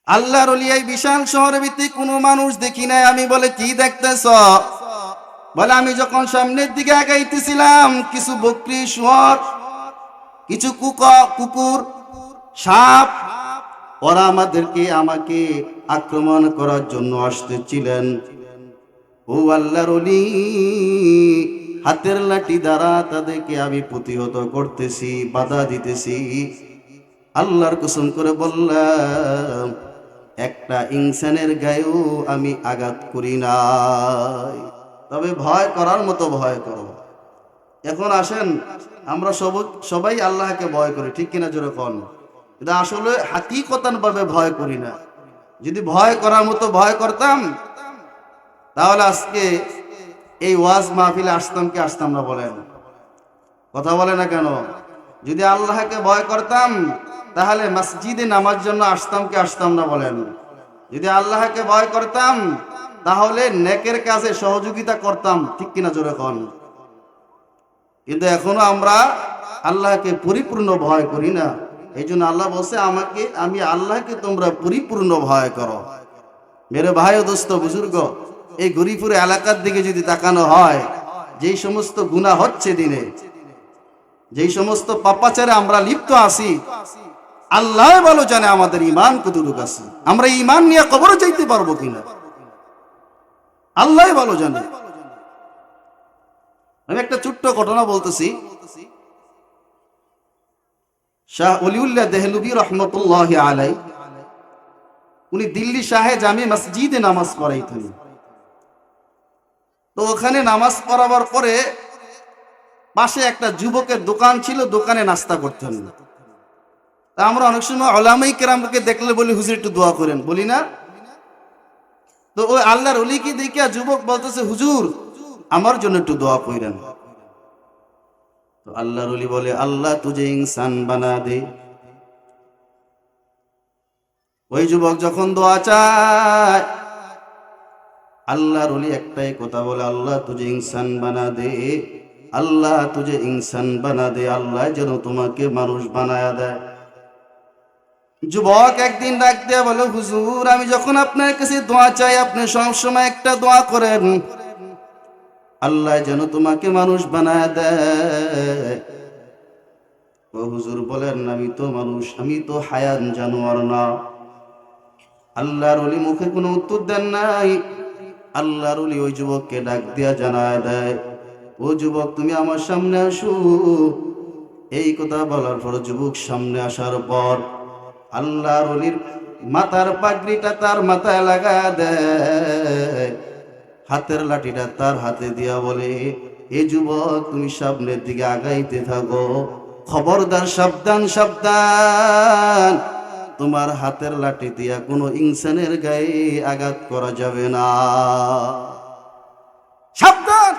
আল্লাহর ওলি এই বিশাল শহরের ভিতরে কোনো মানুষ দেখি নাই। আমি বলে কি দেখতেছ? বলে আমি যখন সামনের দিকে আগাইতেছিলাম কিছু বকরি, শুয়োর, কিছু কুকুর, সাপ, ওরা আমাকে আক্রমণ করার জন্য আসতেছিলেন। ও আল্লাহর ওলি, হাতের লাঠি দ্বারা তাদেরকে আমি প্রতিহত করতেছি, বাধা দিতেছি। আল্লাহর কসম করে বললাম, একটা ইনসানের গায়েও আমি আঘাত করি নাই। তবে ভয় করার মতো ভয় করো। এখন আসেন, আমরা সবাই আল্লাহকে ভয় করি, ঠিক কিনা জোরে কোন? কিন্তু আসলে হাকিকতান ভাবে ভয় করি না। যদি ভয় করার মতো ভয় করতাম তাহলে আজকে এই ওয়াজ মাহফিলে আসতাম কি আসতাম না? বলেন, কথা বলে না কেন? যদি আল্লাহকে ভয় করতাম তাহলে মসজিদে নামার জন্য আসতাম কি আসতাম না? বলেন, যদি আল্লাহকে ভয় করতাম তাহলে নেকের কাজে সহযোগিতা করতাম, ঠিক কিনা জোরে কোন? কিন্তু এখনো আমরা আল্লাহকে পরিপূর্ণ ভয় করি না। এই জন্য আল্লাহ বলছে আমি আল্লাহকে তোমরা পরিপূর্ণ ভয় করো। মেরে ভাই ও দোস্ত বুজুর্গ, এই গরিপুর এলাকার দিকে যদি তাকানো হয়, যেই সমস্ত গুনাহ হচ্ছে দিনে, যেই সমস্ত পাপাচারে আমরা লিপ্ত আছি, আল্লাহ ভালো জানে আমাদের ঈমান কতটুকু আছে। আমরা ঈমান নিয়ে কবরে যাইতে পারবো কিনা আল্লাহ ভালো জানে। আমি একটা ছোট্ট ঘটনা বলতেছি। শাহ ওলিউল্লাহ দেহলভী রহমতুল্লাহ আলাই, উনি দিল্লি শাহে জামে মসজিদে নামাজ পড়াইতেন। তো ওখানে নামাজ পড়াবার পরে পাশে একটা যুবকের দোকান ছিল, দোকানে নাস্তা করতেন। তা আমরা অনেক সময় উলামায়ে কেরামকে দেখলে বলি, হুজুর একটু দোয়া করেন, বলি না? তো ওই আল্লাহর ওলিকে দেখে যুবক বলতেছে, হুজুর আমার জন্য একটু দোয়া করেন। তো আল্লাহর ওলি বলে, আল্লাহ তুঝে ইনসান বানা দে। ওই যুবক যখন দোয়া চায়, আল্লাহর ওলি একটাই কথা বলে, আল্লাহ তুঝে ইনসান বানা দে, আল্লাহ তুঝে ইনসান বানা দে। আল্লাহ যেন তোমাকে মানুষ বানায়া দেয়। যুবক একদিন ডাক দিয়ে বলে, হুজুর আমি যখন আপনার কাছে দোয়া চাই আপনি সবসময় একটা দোয়া করেন, আল্লাহ যেন তোমাকে মানুষ বানায়া দেয়। ও হুজুর বলেন, আমি তো মানুষ, আমি তো হায়ান জানোয়ার না। আল্লাহর ওলি মুখে কোনো উত্তর দেন নাই। আল্লাহর ওলি ওই যুবককে ডাক দিয়া জানায় দেয়, ও যুবক তুমি আমার সামনে আসো। এই কথা বলার পর যুবক সামনে আসার পর আল্লাহর ওলির মাথার পাগড়িটা তার মাথায় লাগায় দেয়, হাতের লাঠিটা তার হাতে দিয়া বলে, এ যুবক তুমি সামনের দিকে আগাইতে থাকো, খবরদার সাবধান সাবধান, তোমার হাতের লাঠি দিয়া কোনো ইনসানের গায়ে আঘাত করা যাবে না, সাবধান।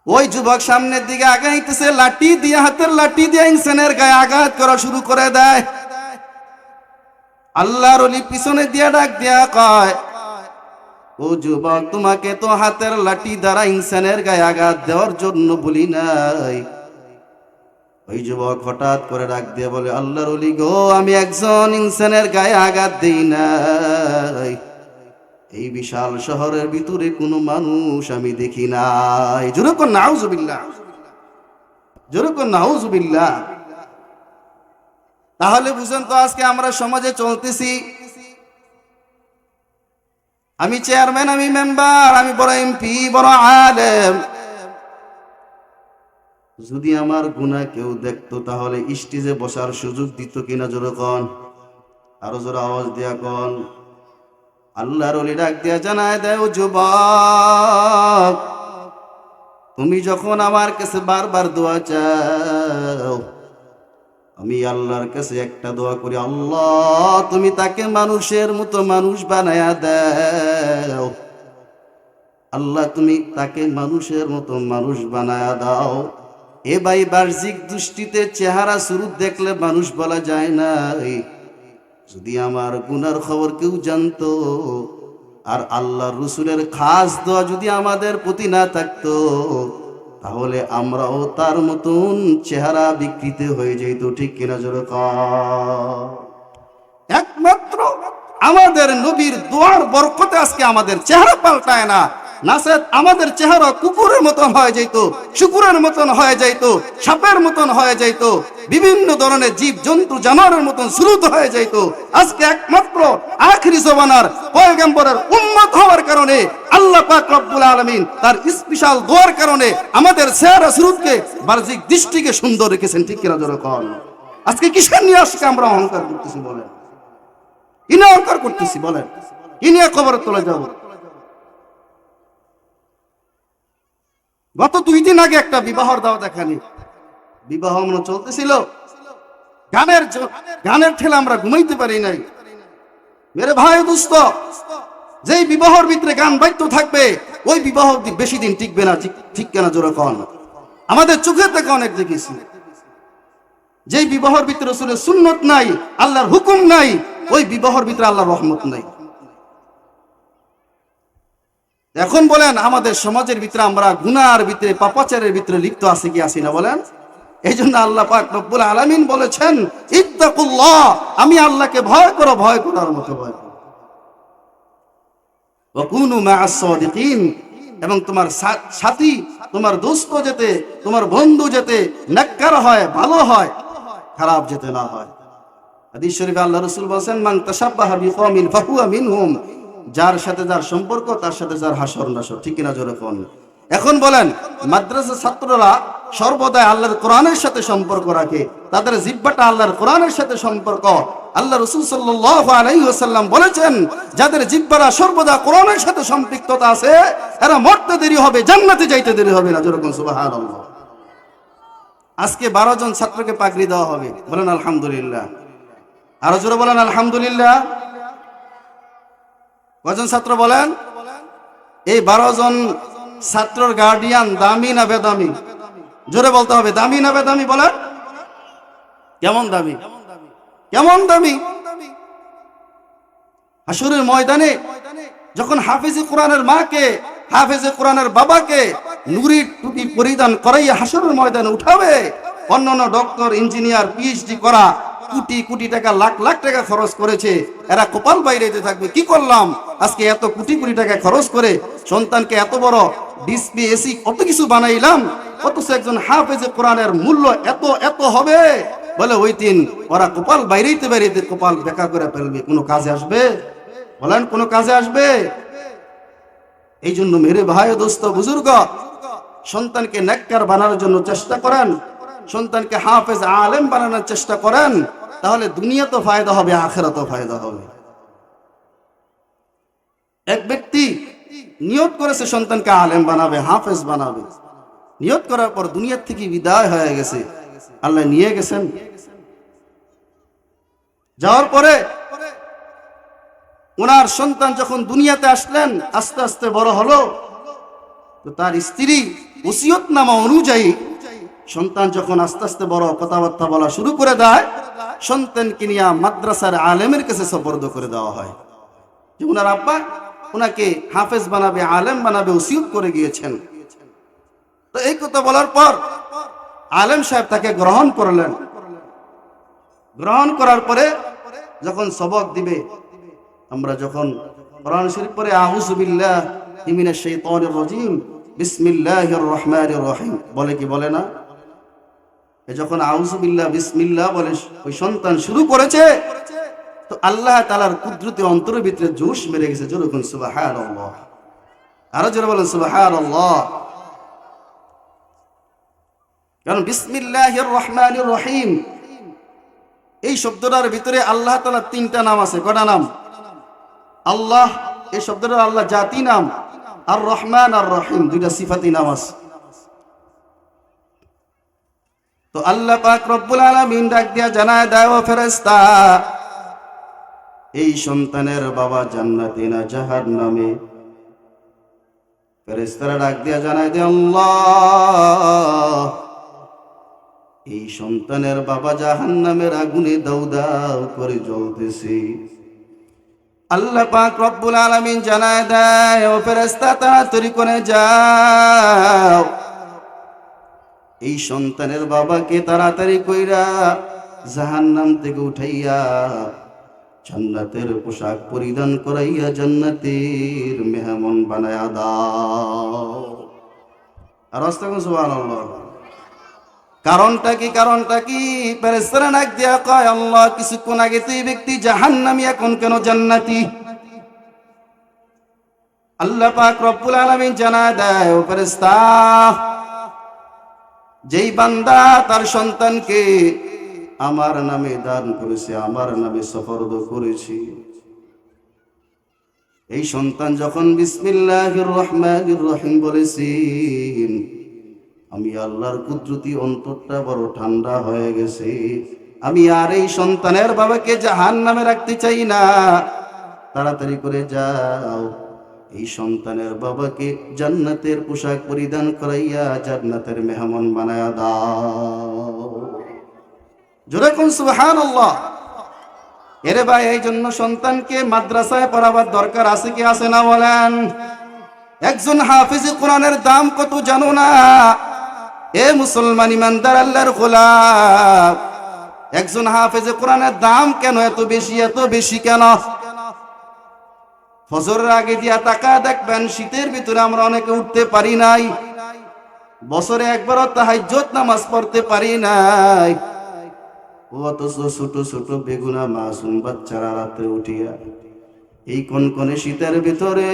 ওই যুবক সামনের দিকে আগাইতেছে, লাঠি দিয়ে, হাতের লাঠি দিয়ে ইনসানের গায়ে আঘাত করা শুরু করে দেয়। আল্লাহর ওলি পিছনে দিয়া ডাক দিয়া কয়, ও যুবক তোমাকে তো হাতের লাঠি দ্বারা ইনসানের গায়ে আঘাত দেওয়ার জন্য বলি নাই। ওই যুবক হঠাৎ করে ডাক দিয়ে বলে, আল্লাহর ওলি গো, আমি একজন ইনসানের গায়ে আঘাত দেই নাই। এই বিশাল শহরের ভিতরে কোনো মানুষ আমি দেখি নাই। জোরে কোন নাউজুবিল্লাহ, জোরে কোন নাউজুবিল্লাহ। তাহলে বুঝেন তো আজকে আমরা সমাজে চলতেছি, আমি চেয়ারম্যান, আমি মেম্বার, আমি বড় এমপি, বড় আলেম, যদি আমার গুনাহ কেউ দেখতো তাহলে স্টেজে বসার সুযোগ দিত কিনা? জোরে কোন, আরো জোরে আওয়াজ দিয়া কোন। আল্লাহর ওলি ডাক দিয়া জানায় দেয়, ও যুবক তুমি যখন আমার কাছে বারবার দোয়া চাও, আমি আল্লাহর কাছে একটা দোয়া করি, আল্লাহ তুমি তাকে মানুষের মতো মানুষ বানায়া দাও। আল্লাহ তুমি তাকে মানুষের মতো মানুষ বানায়া দাও। এ ভাই, বাহ্যিক দৃষ্টিতে চেহারা সুরত দেখলে মানুষ বলা যায় না। যদি আমার গুনার খবর কেউ জানতো আর আল্লাহর রসুলের খাস দোয়া যদি আমাদের প্রতি না থাকতো, তাহলে আমরাও তার মতন চেহারা বিকৃত হয়ে যেত, ঠিক কিনা জোরে কর। আমাদের নবীর দোয়ার বরকতে আজকে আমাদের চেহারা পাল্টায় না, নাসেদ আমাদের চেহারা কুকুরের মতন হয়ে যাইত, শুকুরের মতন হয়ে যাইত, সাপের মতন হয়ে যাইত, বিভিন্ন ধরনের জীব জন্তু জানোয়ারের মতন শ্রুত হয়ে যাইত। আজকে একমাত্র আখিরি জমানার পয়গম্বরের উম্মত হওয়ার কারণে আল্লাহ পাক রব্বুল আলামিন তার স্পেশাল দোয়ার কারণে আমাদের চেহারা শ্রুতকে বাহ্যিক দৃষ্টিকে সুন্দর রেখেছেন। ঠিক কিনা জোরে কন। আজকে কিসের নিয়ে আজকে আমরা অহংকার করতেছি বলেন? কি নিয়ে অহংকার করতেছি বলেন? কি নিয়ে কবরে তোলা যাব? গত 2 দিন আগে একটা বিবাহর দাওয়া দেখানি, বিবাহ মনে চলতেছিল, গানের ঠেলে আমরা ঘুমাইতে পারি নাই। মেরে ভাই দোস্ত, যেই বিবাহর ভিতরে গান বাদ্য থাকবে ওই বিবাহ বেশি দিন টিকবে না। ঠিক কেনা জোরে কন। আমাদের চোখের থেকে অনেক দেখেছি যেই বিবাহর ভিতরে রাসূলের সুন্নত নাই, আল্লাহর হুকুম নাই, ওই বিবাহর ভিতরে আল্লাহর রহমত নাই। এখন বলেন আমাদের সমাজের ভিতরে আমরা গুনার ভিতরে পাপাচারের ভিতরে লিপ্ত আছি কি আছি না বলেন? এই জন্য আল্লাহ পাক রব্বুল আলামিন বলেছেন ইত্তাকুল্লাহ, আমি আল্লাহকে ভয় করো, ভয় করার মতো ভয় করো। ওয়া কুনু মা'আস সাদিকিন, এবং তোমার সাথী, তোমার দোস্ত যেতে, তোমার বন্ধু যেতে নেককার হয়, ভালো হয়, খারাপ যেতে না হয়। হাদিস শরীফে আল্লাহ রাসূল বলেন মান তাশাব্বাহা বিকওমিন ফাহুয়া মিনহুম, যার সাথে যার সম্পর্ক তার সাথে যার হাসর নাসর। ঠিক কিনা জোরে কোন? এখন বলেন মাদ্রাসা ছাত্ররা সর্বদাই আল্লাহর কোরআনের সাথে সম্পর্ক রাখে, তাদের জিহ্বাটা আল্লাহর কোরআনের সাথে সম্পর্ক। আল্লাহ রাসূল সাল্লাল্লাহু আলাইহি ওয়াসাল্লাম বলেছেন যাদের জিহ্বারা সর্বদা কোরআনের সাথে সম্পৃক্ততা আছে এরা মরতে দেরি হবে, জান্নাতে যাইতে দেরি হবে না। জোরে কোন সুবহানাল্লাহ। আজকে 12 জন ছাত্রকে পাগড়ি দেওয়া হবে, বলেন আলহামদুলিল্লাহ। আরো জোরে বলেন আলহামদুলিল্লাহ। কজন ছাত্র বলেন? এই 12 জন ছাত্রর গার্ডিয়ান দামি না বেদামি? জোরে বলতে হবে, দামি না বেদামি বলেন? কেমন দামি? কেমন দামি? হাসরের ময়দানে যখন হাফেজে কোরআনের মাকে, হাফেজে কোরআনের বাবাকে নুরির টুপি পরিধান করাইয়া হাসরের ময়দানে উঠাবে, অন্যান্য ডক্টর, ইঞ্জিনিয়ার, পিএইচডি করা কোটি কোটি টাকা, লাখ লাখ টাকা খরচ করেছে, এরা কপাল বাইরেতে থাকবে কি করলাম আজকে এত কোটি কোটি টাকা খরচ করে সন্তানকে এত বড় ডিসপ্লে, এসি, কত কিছু বানাইলাম, অথচ একজন হাফেজে কোরআনের মূল্য এত এত হবে। বলে ওই দিন ওরা কপাল বাইরেতে বাইরেতে কপাল বেকা করে ফেলবে, কোনো কাজে আসবে? বলেন কোনো কাজে আসবে? এই জন্য মেরে ভাই দোস্ত বুজুর্গ, সন্তানকে নেককার বানানোর জন্য চেষ্টা করেন, সন্তানকে হাফেজ আলেম বানানোর চেষ্টা করেন, তাহলে দুনিয়া তো ফায়দা হবে, আখিরাতও ফায়দা হবে। এক ব্যক্তি নিয়ত করেছে সন্তানকে আলেম বানাবে, হাফেজ বানাবে, নিয়ত করার পর দুনিয়ার থেকে বিদায় হয়ে গেছে, আল্লাহ নিয়ে গেছেন। যাওয়ার পরে ওনার সন্তান যখন দুনিয়াতে আসলেন, আস্তে আস্তে বড় হলো, তো তার স্ত্রী ওসিয়তনামা অনুযায়ী সন্তান যখন আস্তে আস্তে বড় কথাবার্তা বলা শুরু করে দেয়, সন্তানকে নিয়ে মাদ্রাসার আলেমের কাছে সুপর্দ করে দেওয়া হয় যে ওনার আব্বা ওনাকে হাফেজ বানাবে, আলেম বানাবে, ওসিয়ত করে গিয়েছেন। তো এই কথা বলার পর আলেম সাহেব তাকে গ্রহণ করলেন। গ্রহণ করার পরে যখন সবক দিবে, আমরা যখন কোরআন শরীফ পড়ে আউযু বিল্লাহি মিনাশ শাইতানির রাজিম বিসমিল্লাহির রহমানির রহিম বলে কি বলে না? যখন আউযু বিল্লাহ বিসমিল্লাহ বলে ওই সন্তান শুরু করেছে, তো আল্লাহ তাআলার কুদরতি অন্তরের ভিতরে জোশ মেরে গেছে। জোরে বলুন সুবহানাল্লাহ। আরো জোরে বলেন সুবহানাল্লাহ। কারণ বিসমিল্লাহির রহমানির রহিম এই শব্দটার ভিতরে আল্লাহ তাআলার 3টা নাম আছে। কয়টা নাম? আল্লাহ, এই শব্দটা আল্লাহ জাতি নাম, আর রহমান আর রহিম 2টা সিফাতি নাম আছে। তো আল্লাহ পাক রব্বুল আলামিন ডাক দিয়া জানায় দেয়, ও ফেরেশতা, এই সন্তানের বাবা জান্নাতে না জাহান্নামে? ফেরেশতারা ডাক দিয়া জানায় দেয়, আল্লাহ, এই সন্তানের বাবা জাহান্নামের আগুনে দাউ দাউ করে জ্বলতেছে। আল্লাহ পাক রব্বুল আলামিন জানায় দেয়, ও ফেরেশতা তাড়াতাড়ি করে যাও, এই সন্তানের বাবাকে তাড়াতাড়ি কইরা জাহান্নাম থেকে উঠাইয়া জান্নাতের পোশাক পরিধান করাইয়া জান্নাতের মেহমান বানায়া দাও। আর আস্তাগফিরুল্লাহ, সুবহানাল্লাহ। কারণটা কি ফেরেশতারা ডাক দিয়া কয়, আল্লাহ কিছুক্ষণ আগে তো এই ব্যক্তি জাহান্নামী, এখন কেন জান্নাতি? আল্লাহ পাক রব্বুল আলামিন জানায় দেয়, ও ফেরেশতা, যেই বান্দা তার সন্তানকে আমার নামে দান করেছে, আমার নামে সুপর্দ করেছি, এই সন্তান যখন বিসমিল্লাহির রহমানির রহিম বলেছেন, আমি আল্লাহর কুদরতি অন্তরটা বড় ঠান্ডা হয়ে গেছে। আমি আর এই সন্তানের বাবাকে জাহান্নামে রাখতে চাই না। তাড়াতাড়ি করে যাও, এই সন্তানের বাবাকে জান্নাতের পোশাক পরিধান করাইয়া জান্নাতের মেহমান বানায়া দাও। জোরে কোন সুবহানাল্লাহ। এরে ভাই, এই জন্য সন্তানকে মাদ্রাসায় পড়াবার দরকার আছে কি আছে না বলেন? একজন হাফিজে কোরআনের দাম কত জানো না? এ মুসলমান ইমানদার আল্লাহর গোলাম, একজন হাফেজে কোরআনের দাম কেন এত বেশি কেন? ফজরের আগে দিয়া তাকা দেখবেন, শীতের ভিতরে আমরা অনেকে উঠতে পারি নাই, বছরে একবারও তাহাজ্জুদ নামাজ পড়তে পারি নাই। অথচ ছোট ছোট বেগুনা মাসুম বাচ্চারা রাতে উঠিয়া এই কনকনে শীতের ভিতরে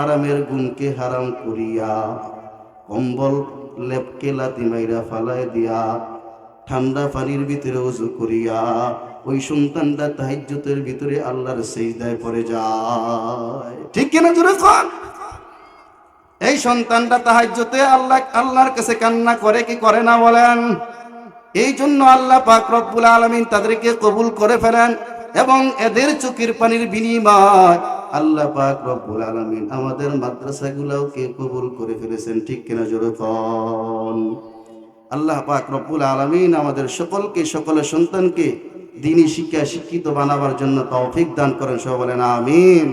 আরামের গুণকে হারাম করিয়া কম্বল লেপকে লাতি মাইরা ফালায় দিয়া ঠান্ডা পানির ভিতরে ওযু করিয়া ওই সন্তানটা তাহাজ্জুদের ভিতরে আল্লাহর সিজদায় পড়ে যায়। ঠিক কিনা জোরে কোন? এই সন্তানটা তাহাজ্জুদে আল্লাহর কাছে কান্না করে কি করে না বলেন? এই জন্য আল্লাহ পাক রব্বুল আলামিন তাদেরকে কবুল করে ফেলেন, এবং এদের চোখের পানির বিনিময় আল্লাহ পাক রব্বুল আলামিন আমাদের মাদ্রাসাগুলোকে কবুল করে ফেলেছেন। ঠিক কিনা জোরে কোন? আল্লাহ পাক রব্বুল আলামিন আমাদের সকলের সন্তানকে দ্বীনি শিক্ষায় শিক্ষিত বানাবার জন্য তৌফিক দান করেন। সবাই বলেন আমিন।